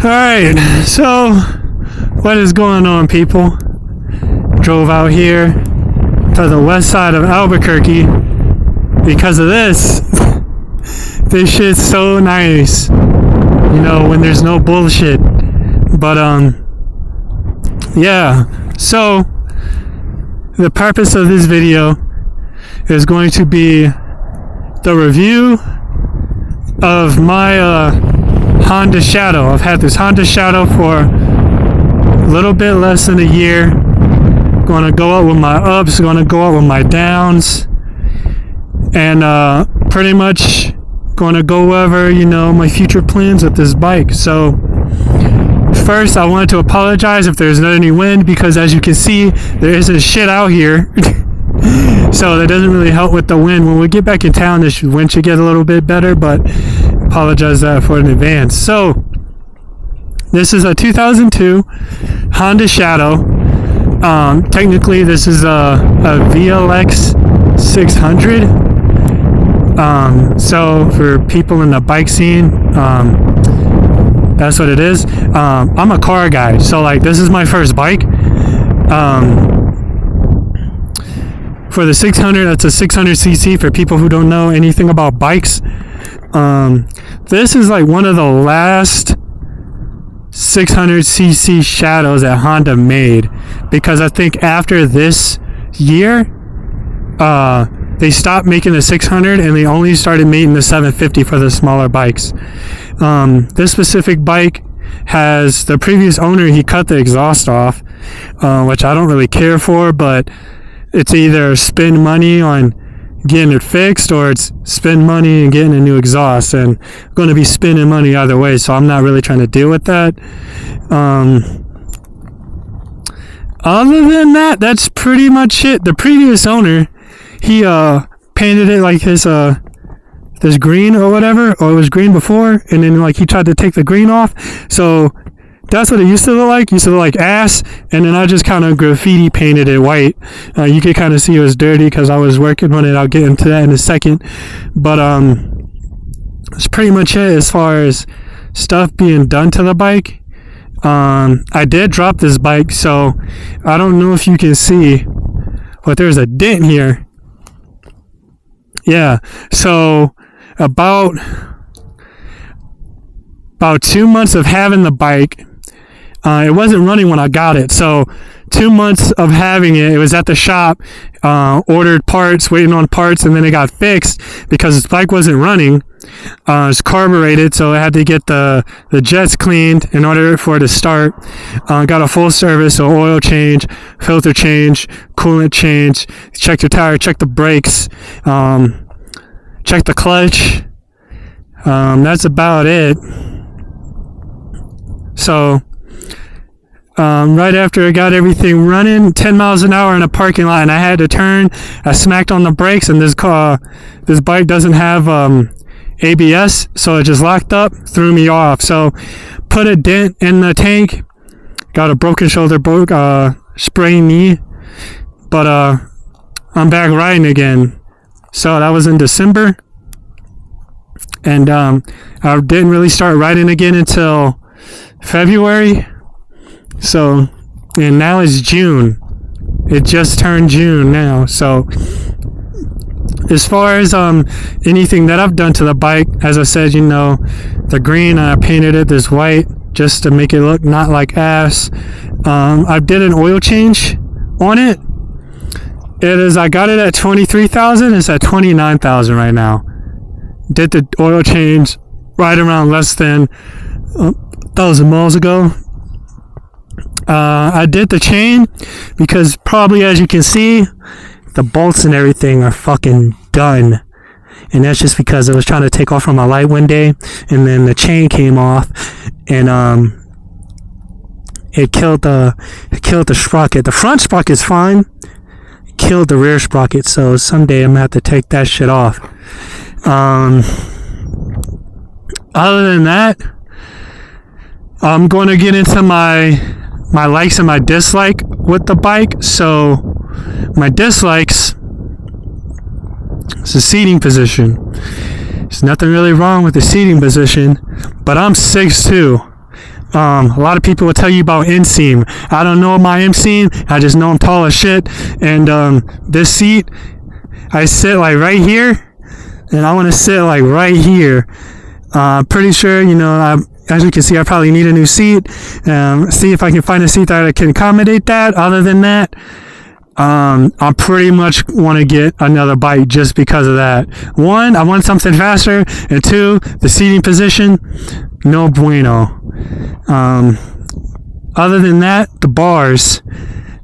Alright, so what is going on, people? Drove out here to the west side of Albuquerque because of this. This shit's so nice, you know, when there's no bullshit. But yeah, so the purpose of this video is going to be the review of my Honda Shadow. I've had this Honda Shadow for a little bit less than a year. Going to go out with my ups, going to go out with my downs, and pretty much going to go over, you know, my future plans with this bike. So first, I wanted to apologize if there's not any wind, because as you can see, there isn't shit out here. So that doesn't really help with the wind. When we get back in town, this wind should get a little bit better, but apologize for it in advance. So this is a 2002 Honda Shadow. Technically this is a VLX 600. So for people in the bike scene, that's what it is. I'm a car guy, so like this is my first bike. For the 600, that's a 600cc for people who don't know anything about bikes. This is like one of the last 600cc Shadows that Honda made, because I think after this year, they stopped making the 600 and they only started making the 750 for the smaller bikes. This specific bike has the previous owner, he cut the exhaust off, which I don't really care for, but it's either spend money on getting it fixed or it's spend money and getting a new exhaust, and I'm going to be spending money either way, so I'm not really trying to deal with that. Other than that, that's pretty much it. The previous owner, he painted it like his this green or whatever, or it was green before, and then like he tried to take the green off, so that's what it used to look like. It used to look like ass, and then I just kind of graffiti painted it white. You could kind of see it was dirty because I was working on it. I'll get into that in a second. But that's pretty much it as far as stuff being done to the bike. I did drop this bike, so I don't know if you can see, but there's a dent here. Yeah, so about 2 months of having the bike. It wasn't running when I got it, so 2 months of having it, it was at the shop, ordered parts, waiting on parts, and then it got fixed because this bike wasn't running. It's carbureted, so I had to get the jets cleaned in order for it to start. Got a full service, so oil change, filter change, coolant change, check the tire, check the brakes, check the clutch. That's about it. So right after I got everything running, 10 miles an hour in a parking lot, and I had to turn, I smacked on the brakes, and this bike doesn't have ABS, so it just locked up, threw me off. So put a dent in the tank, got a broken shoulder, sprained knee, but I'm back riding again. So that was in December, and I didn't really start riding again until February. So, and now it's June. It just turned June now. So as far as anything that I've done to the bike, as I said, you know, the green, I painted it this white just to make it look not like ass. I did an oil change on it. I got it at 23,000. It's at 29,000 right now. Did the oil change right around less than 1,000 miles ago. I did the chain because probably, as you can see, the bolts and everything are fucking done, and that's just because I was trying to take off from my light one day, and then the chain came off, and it killed the sprocket. The front sprocket's fine, it killed the rear sprocket, so someday I'm gonna have to take that shit off. Other than that, I'm going to get into my likes and my dislike with the bike. So my dislikes is the seating position. There's nothing really wrong with the seating position, but I'm 6'2", A lot of people will tell you about inseam. I don't know my inseam. I just know I'm tall as shit. And this seat, I sit like right here, and I want to sit like right here. Pretty sure, as you can see, I probably need a new seat. See if I can find a seat that can accommodate that. Other than that, I pretty much want to get another bike just because of that. One, I want something faster, and two, the seating position, no bueno. Other than that, the bars,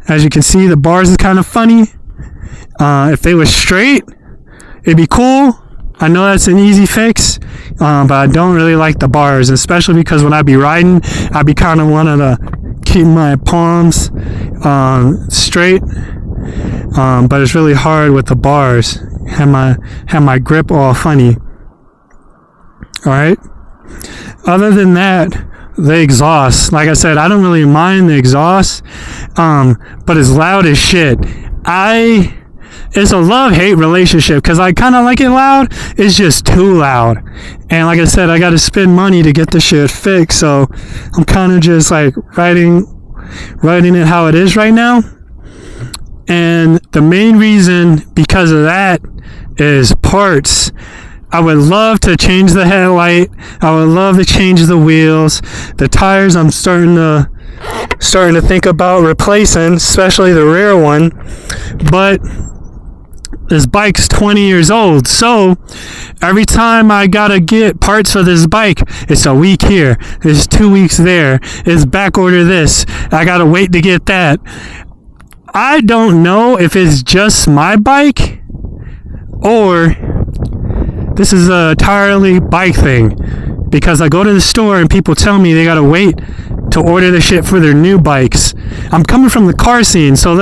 as you can see, the bars is kind of funny. If they were straight, it'd be cool. I know that's an easy fix, but I don't really like the bars, especially because when I be riding, I be kind of wanting to keep my palms straight, but it's really hard with the bars. Have my grip all funny. All right. Other than that, the exhaust, like I said, I don't really mind the exhaust, but it's loud as shit. It's a love-hate relationship because I kind of like it loud. It's just too loud. And like I said, I got to spend money to get the shit fixed. So I'm kind of just like writing it how it is right now. And the main reason because of that is parts. I would love to change the headlight. I would love to change the wheels. The tires I'm starting to think about replacing, especially the rear one. But this bike's 20 years old, so every time I gotta get parts for this bike, it's a week here, it's 2 weeks there, it's back order this, I gotta wait to get that. I don't know if it's just my bike or this is a entirely bike thing, because I go to the store and people tell me they gotta wait to order the shit for their new bikes. I'm coming from the car scene, so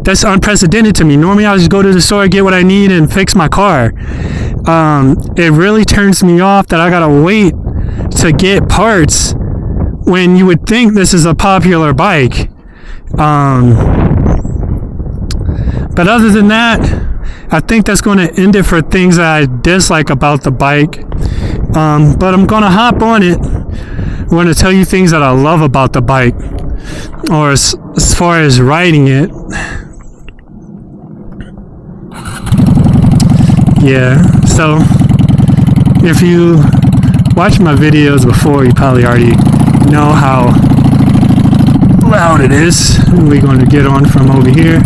that's unprecedented to me. Normally I just go to the store, get what I need, and fix my car. It really turns me off that I gotta wait to get parts when you would think this is a popular bike. But other than that, I think that's going to end it for things that I dislike about the bike. But I'm going to hop on it. I'm going to tell you things that I love about the bike, or as far as riding it. Yeah, so if you watch my videos before, you probably already know how loud it is. We're going to get on from over here.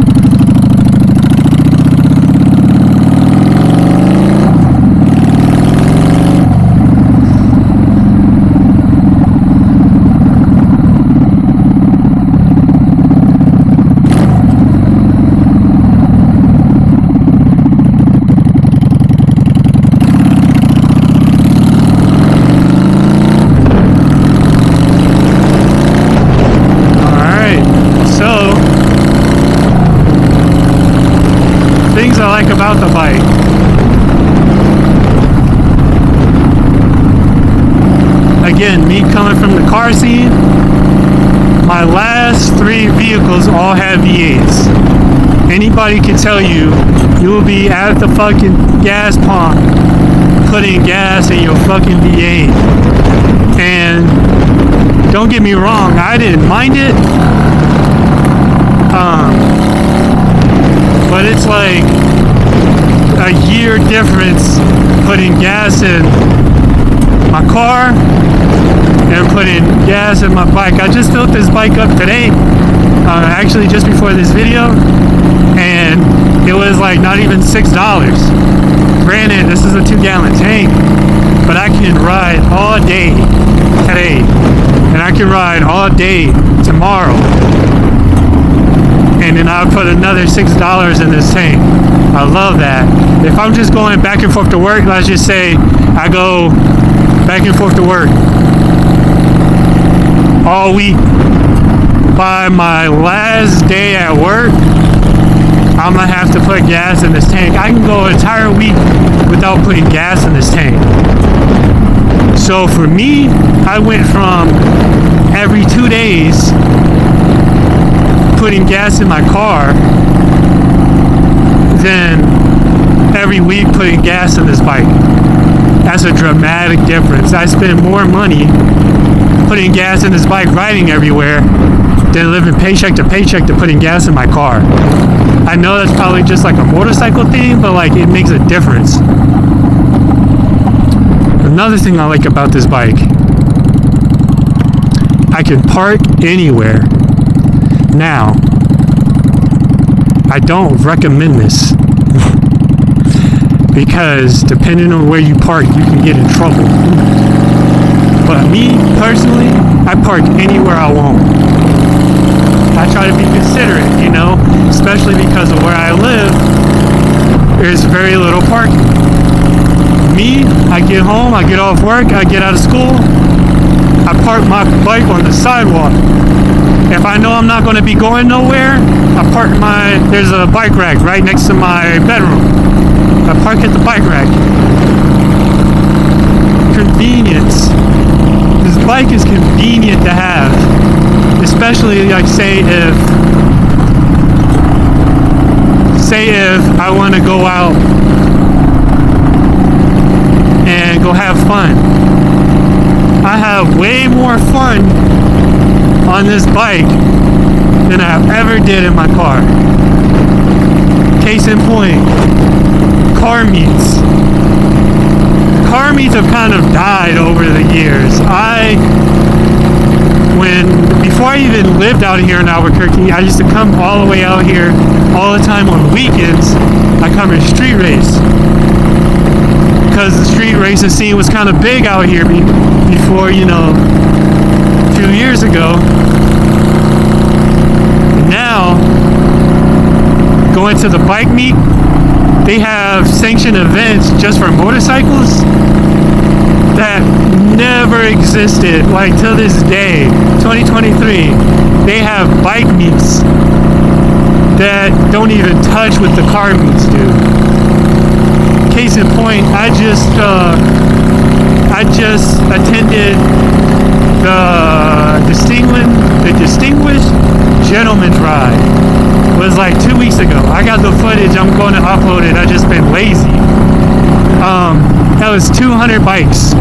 Things I like about the bike. Again, me coming from the car scene, my last 3 vehicles all have V8s. Anybody can tell you, you will be at the fucking gas pump putting gas in your fucking V8. And don't get me wrong, I didn't mind it. But it's like a year difference putting gas in my car and putting gas in my bike. I just filled this bike up today, actually just before this video, and it was like not even $6. Granted, this is a 2-gallon tank, but I can ride all day today, and I can ride all day tomorrow. And then I'll put another $6 in this tank. I love that. If I'm just going back and forth to work, let's just say I go back and forth to work all week. By my last day at work, I'm gonna have to put gas in this tank. I can go an entire week without putting gas in this tank. So for me, I went from every 2 days putting gas in my car, then every week putting gas in this bike. That's a dramatic difference. I spend more money putting gas in this bike, riding everywhere, than living paycheck to paycheck to putting gas in my car. I know that's probably just like a motorcycle thing, but like it makes a difference. Another thing I like about this bike, I can park anywhere. Now, I don't recommend this because depending on where you park, you can get in trouble. But me, personally, I park anywhere I want. I try to be considerate, you know, especially because of where I live, there's very little parking. Me, I get home, I get off work, I get out of school, I park my bike on the sidewalk. If I know I'm not going to be going nowhere, there's a bike rack right next to my bedroom. I park at the bike rack. Convenience. This bike is convenient to have. Especially like say if I want to go out and go have fun. I have way more fun on this bike than I've ever did in my car. Case in point, car meets. Car meets have kind of died over the years. Before I even lived out here in Albuquerque, I used to come all the way out here all the time on weekends. I come and street race because the street racing scene was kind of big out here before, you know, a few years ago. Now, going to the bike meet, they have sanctioned events just for motorcycles that never existed, like till this day, 2023, they have bike meets that don't even touch what the car meets do. Case in point, I just attended the Distinguished Gentleman's Ride. It was like 2 weeks ago. I got the footage, I'm going to upload it, I've just been lazy. That was 200 bikes.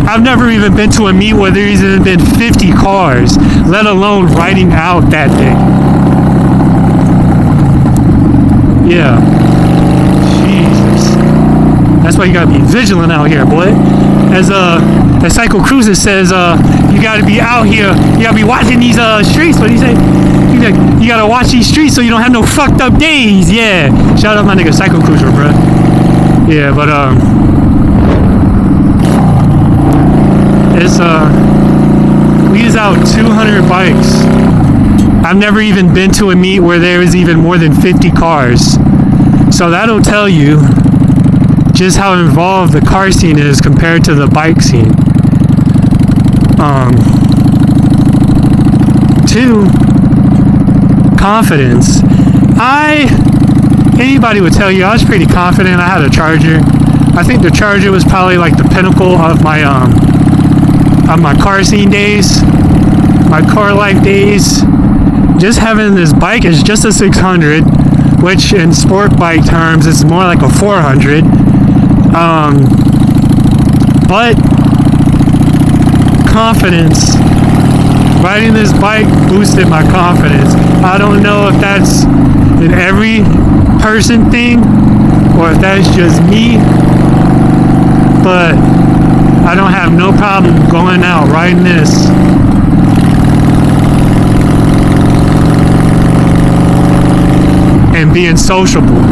I've never even been to a meet where there's even been 50 cars, let alone riding out that day. Yeah. Jesus. That's why you gotta be vigilant out here, boy. As Psycho Cruiser says, you gotta be out here, you gotta be watching these streets. What do you say? You gotta watch these streets so you don't have no fucked up days. Yeah. Shout out my nigga Psycho Cruiser, bro. Yeah, but we use out 200 bikes. I've never even been to a meet where there is even more than 50 cars. So that'll tell you just how involved the car scene is compared to the bike scene. Two, confidence. Anybody would tell you I was pretty confident. I had a Charger. I think the Charger was probably like the pinnacle of my car scene days, my car life days. Just having this bike is just a 600, which in sport bike terms is more like a 400. But confidence. Riding this bike boosted my confidence. I don't know if that's an every person thing or if that's just me, but I don't have no problem going out riding this. And being sociable.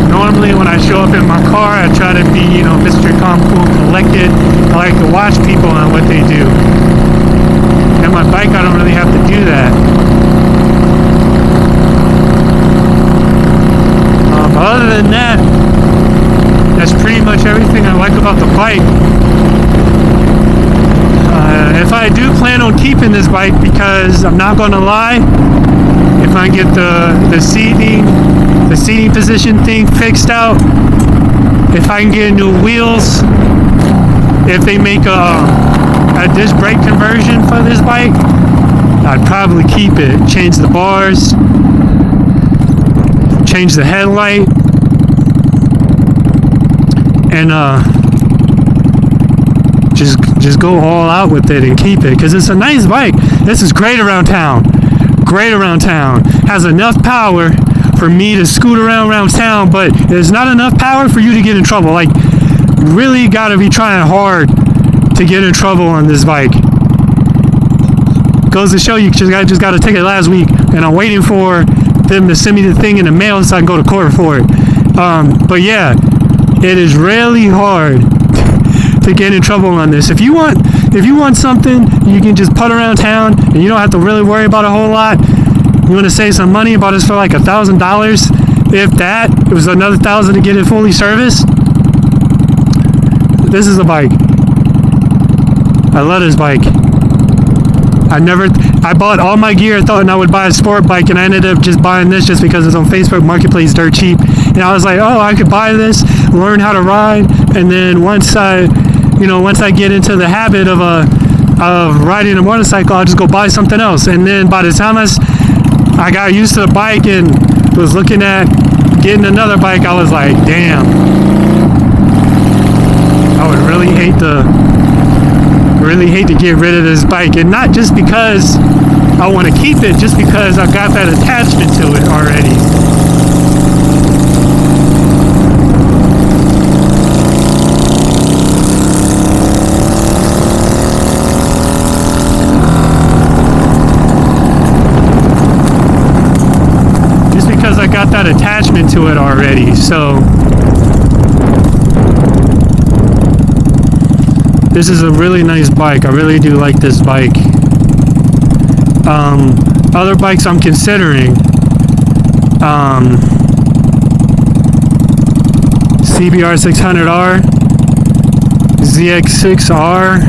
Normally when I show up in my car, I try to be, you know, Mr. Calm, Cool, Collected. I like to watch people and what they do. And my bike, I don't really have to do that. But other than that, that's pretty much everything I like about the bike. If I do plan on keeping this bike, because I'm not gonna lie, if I get the seating position thing fixed out, if I can get new wheels, if they make a disc brake conversion for this bike, I'd probably keep it. Change the bars, change the headlight, and just go all out with it and keep it, because it's a nice bike. This is great around town. Has enough power for me to scoot around town, but there's not enough power for you to get in trouble. Like, you really gotta be trying hard to get in trouble on this bike. Goes to show you, I just got a ticket last week, and I'm waiting for them to send me the thing in the mail so I can go to court for it. But yeah, it is really hard to get in trouble on this. If you want something, you can just put around town, and you don't have to really worry about a whole lot. You want to save some money, about this for like $1,000, if that. It was another $1,000 to get it fully serviced. This is a bike. I love this bike. I bought all my gear thinking I would buy a sport bike, and I ended up just buying this just because it's on Facebook Marketplace dirt cheap. And I was like, oh, I could buy this, learn how to ride, and then once I get into the habit of riding a motorcycle, I'll just go buy something else. And then by the time I got used to the bike and was looking at getting another bike, I was like, damn, I would really hate to get rid of this bike. And not just because I want to keep it, just because I got that attachment to it already. Just because I got that attachment to it already. So this is a really nice bike. I really do like this bike. Other bikes I'm considering, CBR 600R, ZX6R.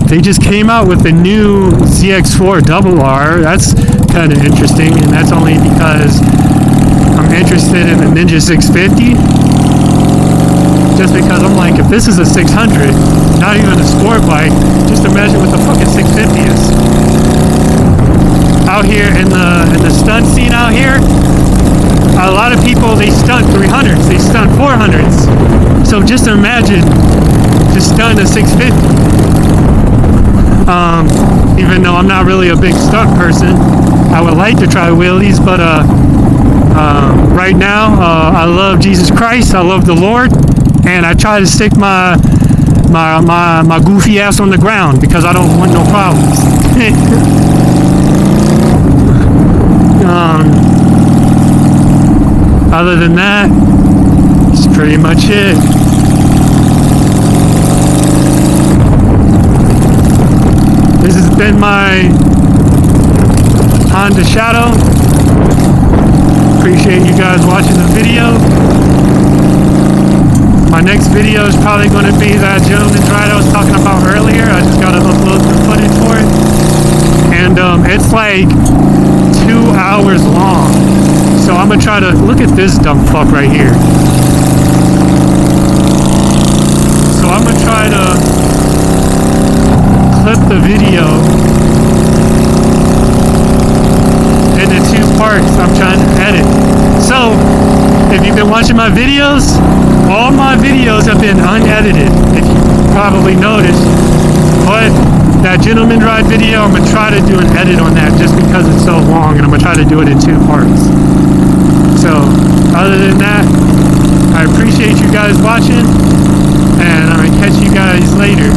They just came out with the new ZX4RR. That's kind of interesting, and that's only because I'm interested in the Ninja 650. Just because I'm like, if this is a 600, not even a sport bike, just imagine what the fucking 650 is. Out here in the stunt scene out here, a lot of people, they stunt 300s, they stunt 400s. So just imagine just stunting a 650. Even though I'm not really a big stunt person, I would like to try wheelies, but right now, I love Jesus Christ, I love the Lord. And I try to stick my goofy ass on the ground because I don't want no problems. Other than that, that's pretty much it. This has been my Honda Shadow. Appreciate you guys watching the video. My next video is probably going to be that gentleman's ride I was talking about earlier. I just got to upload the footage for it. And it's like 2 hours long. So I'm going to try to look at this dumb fuck right here. So I'm going to try to clip the video into 2 parts. I'm trying to edit. So if you've been watching my videos, all my videos have been unedited, if you probably noticed. But that gentleman ride video, I'm going to try to do an edit on that just because it's so long, and I'm going to try to do it in 2 parts. So, other than that, I appreciate you guys watching, and I'm going to catch you guys later.